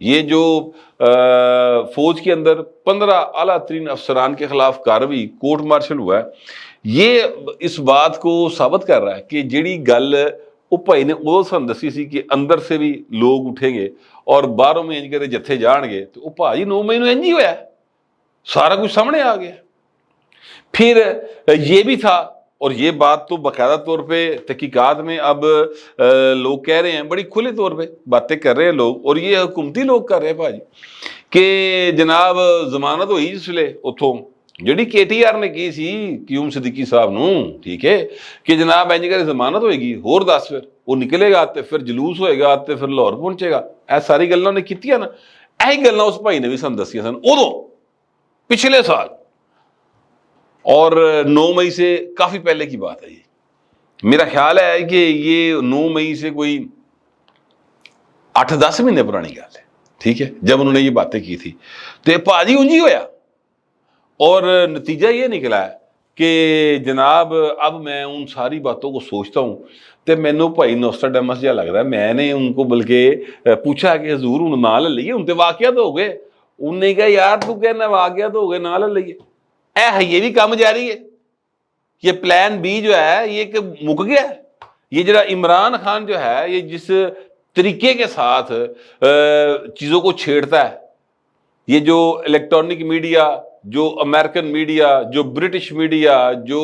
یہ جو فوج کے اندر 15 اعلیٰ ترین افسران کے خلاف کارروائی کورٹ مارشل ہوا ہے، یہ اس بات کو ثابت کر رہا ہے کہ جیڑی گل وہ بھائی نے ادو سن دسی سی کہ اندر سے بھی لوگ اٹھیں گے اور باہروں میں انج کرے جتھے جان گے، تو وہ بھائی 9 مئی انج ہی ہوا، سارا کچھ سامنے آ گیا۔ پھر یہ بھی تھا، اور یہ بات تو باقاعدہ طور پہ تحقیقات میں اب لوگ کہہ رہے ہیں، بڑی کھلے طور پہ باتیں کر رہے ہیں لوگ، اور یہ حکومتی لوگ کر رہے ہیں بھاجی، کہ جناب ضمانت ہوئی جس لے اتوں جڑی کے ٹی آر نے کی سی قیوم صدیقی صاحب نو، ٹھیک ہے، کہ جناب اینج کرے ضمانت ہوئے گی، ہور دس پھر وہ نکلے گا تے پھر جلوس ہوئے گا تے پھر لاہور پہنچے گا، اے ساری گلاں نے کیتیاں نا، یہی گلاں اس بھائی نے بھی سن دسیاں سن ادوں پچھلے سال، اور 9 مئی سے کافی پہلے کی بات ہے۔ یہ میرا خیال ہے کہ یہ 9 مئی سے کوئی 8-10 مہینے پرانی گل ہے، ٹھیک ہے، جب انہوں نے یہ باتیں کی تھی تو یہ پاجی انجی ہویا، اور نتیجہ یہ نکلا ہے کہ جناب اب میں ان ساری باتوں کو سوچتا ہوں تو مینوں بھائی نوسٹراڈیمس جہا لگتا ہے۔ میں نے ان کو بلکہ پوچھا کہ حضور ہوں نہ لے لیے، ہوں تو واقعات ہو گئے، انہوں نے کہا یار تو کہنا واقعات ہو گئے نہ لے لیے، یہ بھی کام جاری ہے، یہ پلان بی جو ہے یہ کہ مک گیا ہے۔ یہ جڑا عمران خان جو ہے یہ جس طریقے کے ساتھ چیزوں کو چھیڑتا ہے، یہ جو الیکٹرانک میڈیا، جو امریکن میڈیا، جو برٹش میڈیا، جو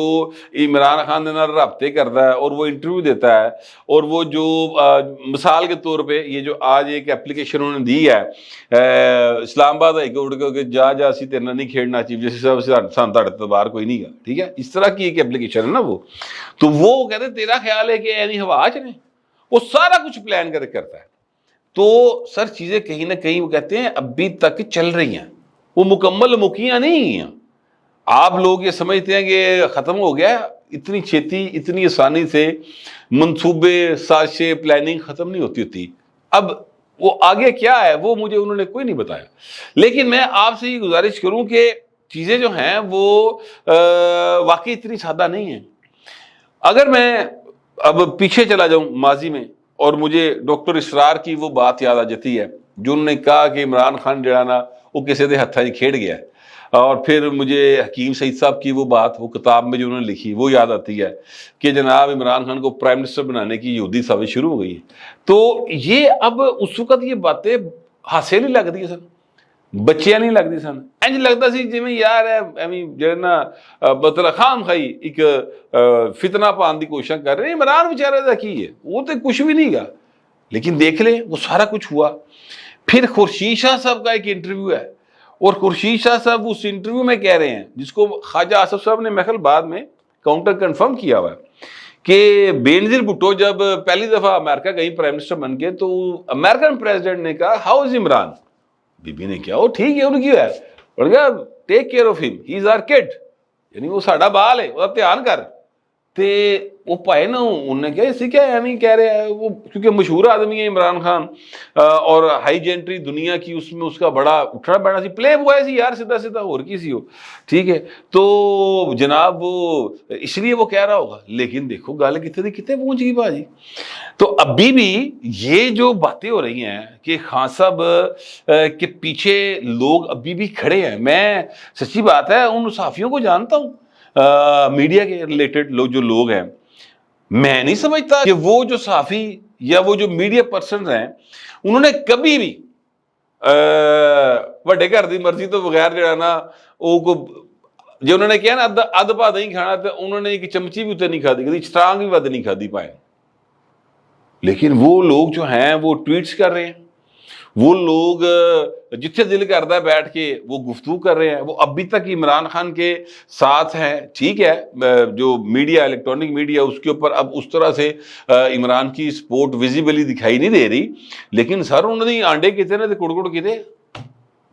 عمران خان کے نال رابطے کرتا ہے اور وہ انٹرویو دیتا ہے، اور وہ جو مثال کے طور پہ یہ جو آج ایک اپلیکیشن انہوں نے دی ہے اسلام آباد ہائی کورٹ کو کہ جا اسی تیرے نال نہیں کھیڑنا، چیف جسٹس صاحب سان تہاڈے تو باہر کوئی نہیں گا، ٹھیک ہے، اس طرح کی ایک اپلیکیشن ہے نا وہ، تو وہ کہتے تیرا خیال ہے کہ اینی ہوا چ نے، وہ سارا کچھ پلان کر کرتا ہے۔ تو سر چیزیں کہیں نہ کہیں وہ کہتے ہیں ابھی تک چل رہی ہیں، وہ مکمل مکیاں نہیں ہیں۔ آپ لوگ یہ سمجھتے ہیں کہ ختم ہو گیا، اتنی چھیتی اتنی آسانی سے منصوبے سازشیں پلاننگ ختم نہیں ہوتی۔ اب وہ آگے کیا ہے وہ مجھے انہوں نے کوئی نہیں بتایا، لیکن میں آپ سے یہ گزارش کروں کہ چیزیں جو ہیں وہ واقعی اتنی سادہ نہیں ہیں۔ اگر میں اب پیچھے چلا جاؤں ماضی میں، اور مجھے ڈاکٹر اسرار کی وہ بات یاد آ جاتی ہے جو انہوں نے کہا کہ عمران خان جڑا نا وہ کسی دے ہتھاں کھیڑ گیا ہے، اور پھر مجھے حکیم سعید صاحب کی وہ بات وہ کتاب میں جو انہوں نے لکھی وہ یاد آتی ہے کہ جناب عمران خان کو پرائم منسٹر بنانے کی یہودی سازش شروع ہو گئی ہے۔ تو یہ اب اس وقت یہ باتیں ہاسے نہیں لگتی ہیں سن، بچیاں نہیں لگتی سن، انج لگتا سی جی میں یار ایویں جڑے نا مطلب خام خائی ایک فتنہ پان دی کوشش کر رہے ہیں۔ عمران بیچارے دا کی ہے، وہ تو کچھ بھی نہیں گا، لیکن دیکھ لیں وہ سارا کچھ ہوا۔ پھر خورشید شاہ صاحب کا ایک انٹرویو ہے، اور خورشید شاہ صاحب اس انٹرویو میں کہہ رہے ہیں جس کو خواجہ آصف صاحب نے محل بعد میں کاؤنٹر کنفرم کیا ہوا ہے کہ بینظیر بھٹو جب پہلی دفعہ امریکہ گئی پرائم منسٹر بن کے تو امریکن پریزیڈنٹ نے کہا ہاؤ از عمران، بی بی نے کیا وہ ٹھیک ہے، انہوں کی ہے، انہوں نے کہا ٹیک کیئر آف ہم، ہی از آر کڈ، یعنی وہ ساڈا بال ہے، وہ دھیان کر۔ تے وہ پائے نا انہوں نے کہا اسی کیا ایویں کہہ رہے ہیں، وہ کیونکہ مشہور آدمی ہے عمران خان، اور ہائی جینٹری دنیا کی اس میں اس کا بڑا اٹھنا بیٹھنا سی، پلے بوائے سی یار سیدھا سیدھا، اور کی سی ہو، ٹھیک ہے۔ تو جناب وہ اس لیے وہ کہہ رہا ہوگا، لیکن دیکھو گل کتنے کتنے پہنچ گئی باجی۔ تو ابھی بھی یہ جو باتیں ہو رہی ہیں کہ خان صاحب کے پیچھے لوگ ابھی بھی کھڑے ہیں، میں سچی بات ہے ان صحافیوں کو جانتا ہوں میڈیا کے ریلیٹڈ لوگ ہیں، میں نہیں سمجھتا کہ وہ جو صحافی یا وہ جو میڈیا پرسنز ہیں انہوں نے کبھی بھی وڈے گھر دی مرضی تو بغیر جڑا نا وہ کو جو انہوں نے کہا نا ادھ پا نہیں کھانا، تو انہوں نے ایک چمچی بھی اتنے نہیں کھا دی، کبھی چٹانگ بھی ود نہیں کھا دی پائے۔ لیکن وہ لوگ جو ہیں وہ ٹویٹس کر رہے ہیں، وہ لوگ جتنے دل کرتا ہے بیٹھ کے وہ گفتگو کر رہے ہیں، وہ ابھی تک عمران خان کے ساتھ ہیں، ٹھیک ہے، جو میڈیا الیکٹرانک میڈیا اس کے اوپر اب اس طرح سے عمران کی سپورٹ ویزیبلی دکھائی نہیں دے رہی، لیکن سر انہوں نے آنڈے کیتے نے کڑ کڑ کیتے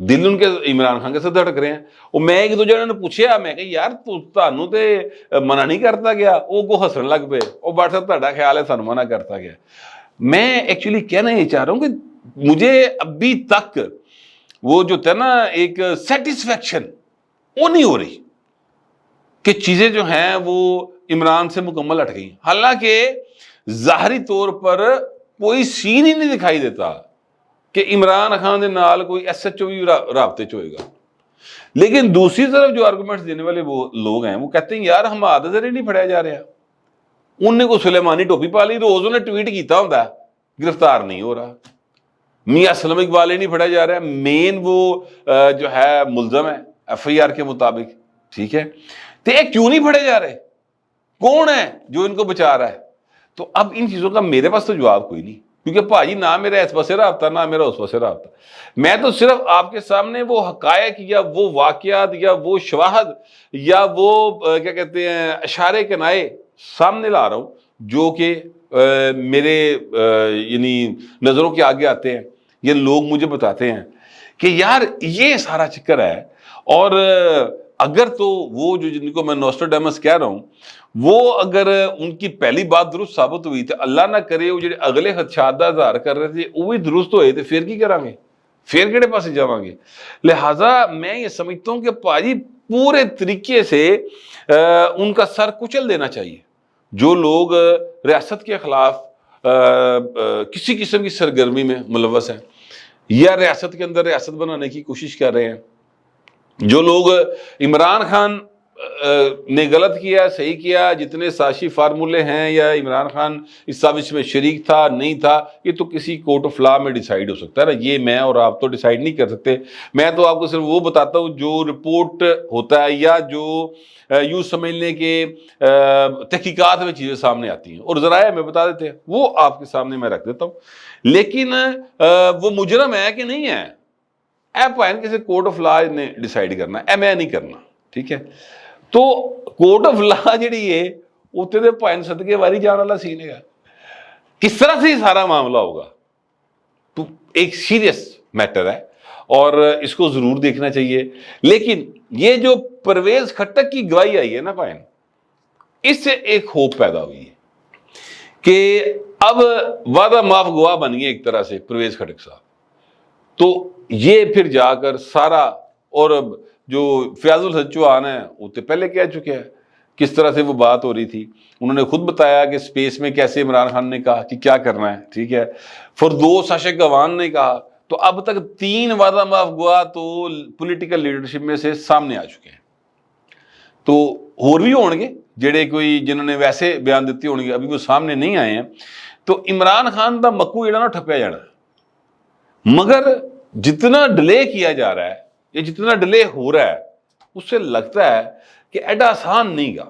دل ان کے عمران خان کے ساتھ دھڑک رہے ہیں۔ اور میں ایک دو جنے نے پوچھا، میں کہ یار تانوں تے منع نہیں کرتا گیا، وہ کو ہسن لگ پے، وہ بٹ صاحب تہاڈا خیال ہے سانوں منع کرتا گیا۔ میں ایکچولی کہنا یہ چاہ رہا ہوں کہ مجھے ابھی تک وہ جو تھا نا ایک سیٹسفیکشن وہ نہیں ہو رہی کہ چیزیں جو ہیں وہ عمران سے مکمل ہٹ گئی، حالانکہ ظاہری طور پر کوئی سین ہی نہیں دکھائی دیتا کہ عمران خان دے نال کوئی SHO بھی رابطے چ ہوئے گا. لیکن دوسری طرف جو آرگومنٹس دینے والے وہ لوگ ہیں وہ کہتے ہیں یار ہم آدھے ذریعے نہیں پڑھایا جا رہا. انہیں کو سلیمانی ٹوپی پا لی، روز انہیں ٹویٹ کیتا ہوں گرفتار نہیں ہو رہا. میاں اسلم اقبال نہیں پڑھا جا رہا ہے، مین وہ جو ہے ملزم ہے FIR کے مطابق. ٹھیک ہے، تو یہ کیوں نہیں پڑھے جا رہے؟ کون ہے جو ان کو بچا رہا ہے؟ تو اب ان چیزوں کا میرے پاس تو جواب کوئی نہیں، کیونکہ بھائی نہ میرا اس پاس سے رابطہ نہ میرا اس پاس سے رابطہ. میں تو صرف آپ کے سامنے وہ حقائق یا وہ واقعات یا وہ شواہد یا وہ کیا کہتے ہیں اشارے کنائے سامنے لا رہا ہوں جو کہ میرے یعنی نظروں کے آگے آتے ہیں. یہ لوگ مجھے بتاتے ہیں کہ یار یہ سارا چکر ہے. اور اگر تو وہ جو جن کو میں نوسٹراڈیمس کہہ رہا ہوں وہ اگر ان کی پہلی بات درست ثابت ہوئی تو اللہ نہ کرے وہ جڑے اگلے خدشات دا اظہار کر رہے تھے وہ بھی درست ہوئے تو پھر کی کریں گے؟ پھر کہڑے پاس جاؤں گے؟ لہٰذا میں یہ سمجھتا ہوں کہ پاجی پورے طریقے سے ان کا سر کچل دینا چاہیے. جو لوگ ریاست کے خلاف کسی قسم کی سرگرمی میں ملوث ہیں یا ریاست کے اندر ریاست بنانے کی کوشش کر رہے ہیں، جو لوگ عمران خان نے غلط کیا صحیح کیا، جتنے سازشی فارمولے ہیں یا عمران خان اس سازش میں شریک تھا نہیں تھا، یہ تو کسی کورٹ آف لا میں ڈیسائیڈ ہو سکتا ہے نا. یہ میں اور آپ تو ڈیسائیڈ نہیں کر سکتے. میں تو آپ کو صرف وہ بتاتا ہوں جو رپورٹ ہوتا ہے یا جو یوں سمجھ لیں کہ تحقیقات میں چیزیں سامنے آتی ہیں اور ذرائع میں بتا دیتے ہیں، وہ آپ کے سامنے میں رکھ دیتا ہوں. لیکن وہ مجرم ہے کہ نہیں ہے اے پوائن کسی کورٹ آف لا نے ڈیسائیڈ کرنا ہے، میں نہیں کرنا. ٹھیک ہے، تو کورٹ آف لا جڑی ہے اتنے دے پوائن صدقے واری جان والا سین ہے. کس طرح سے یہ سارا معاملہ ہوگا تو ایک سیریس میٹر ہے اور اس کو ضرور دیکھنا چاہیے. لیکن یہ جو پرویز خٹک کی گواہی آئی ہے نا پائن، اس سے ایک ہوپ پیدا ہوئی ہے کہ اب وعدہ معاف گواہ بن گئے ایک طرح سے پرویز خٹک صاحب. تو یہ پھر جا کر سارا، اور جو فیاض الحق چوہان ہے وہ تو پہلے کہہ چکے ہیں کس طرح سے وہ بات ہو رہی تھی. انہوں نے خود بتایا کہ سپیس میں کیسے عمران خان نے کہا کہ کیا کرنا ہے. ٹھیک ہے، فردوس اشق گوان نے کہا. تو اب تک 3 وعدہ معاف گواہ تو پولیٹیکل لیڈرشپ میں سے سامنے آ چکے ہیں. تو اور بھی ہون گے جڑے کوئی جنہوں نے ویسے بیان دیتے ہون گے، ابھی وہ سامنے نہیں آئے ہیں. تو عمران خان دا مکو جڑا نا ٹھپیا جانا ہے. مگر جتنا ڈیلے کیا جا رہا ہے یا جتنا ڈیلے ہو رہا ہے اس سے لگتا ہے کہ ایڈا آسان نہیں گا،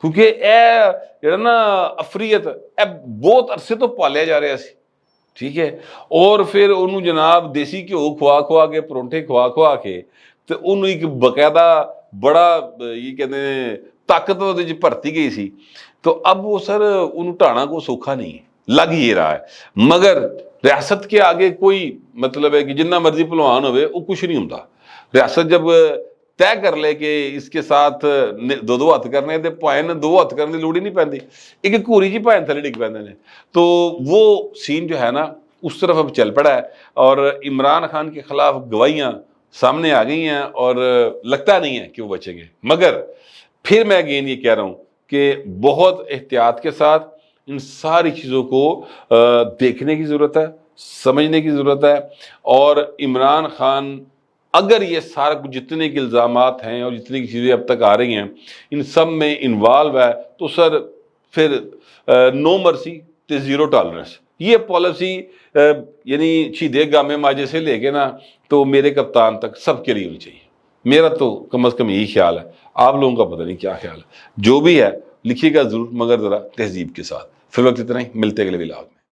کیونکہ اے جڑا نا افریت اے بہت عرصے تو پالیا جا رہا سی. ٹھیک ہے، اور پھر انہوں جناب دیسی گھیو کھوا کے پرونٹھے کھوا کے تو انہوں ایک باقاعدہ بڑا یہ کہتے ہیں طاقت بھرتی گئی سی. تو اب وہ سر انہوں ٹانا کو سوکھا نہیں ہے، لگ یہ رہا ہے. مگر ریاست کے آگے کوئی مطلب ہے کہ جنہ مرضی پہلوان ہوئے وہ کچھ نہیں ہوتا. ریاست جب طے کر لے کہ اس کے ساتھ 2 ہاتھ کرنے تو پوائن 2 ہاتھ کرنے کی لوڑ ہی نہیں پہنتی، ایک گھوری جی پوائن تھلے ڈگ پہنتے ہیں. تو وہ سین جو ہے نا اس طرف اب چل پڑا ہے اور عمران خان کے خلاف گواہیاں سامنے آ گئی ہیں اور لگتا نہیں ہے کہ وہ بچیں گے. مگر پھر میں اگین یہ کہہ رہا ہوں کہ بہت احتیاط کے ساتھ ان ساری چیزوں کو دیکھنے کی ضرورت ہے، سمجھنے کی ضرورت ہے. اور عمران خان اگر یہ سارا کچھ جتنے کے الزامات ہیں اور جتنی کی چیزیں اب تک آ رہی ہیں ان سب میں انوالو ہے تو سر پھر نو مرسی تے 0 ٹالرنس یہ پالیسی یعنی شہید گامے ماجے سے لے کے نا تو میرے کپتان تک سب کے لیے ہونی چاہیے. میرا تو کم از کم یہی خیال ہے. آپ لوگوں کا پتہ نہیں کیا خیال ہے. جو بھی ہے لکھیے گا ضرور، مگر ذرا تہذیب کے ساتھ. فی الوقت اتنا ہی، ملتے اگلے ولاگ میں.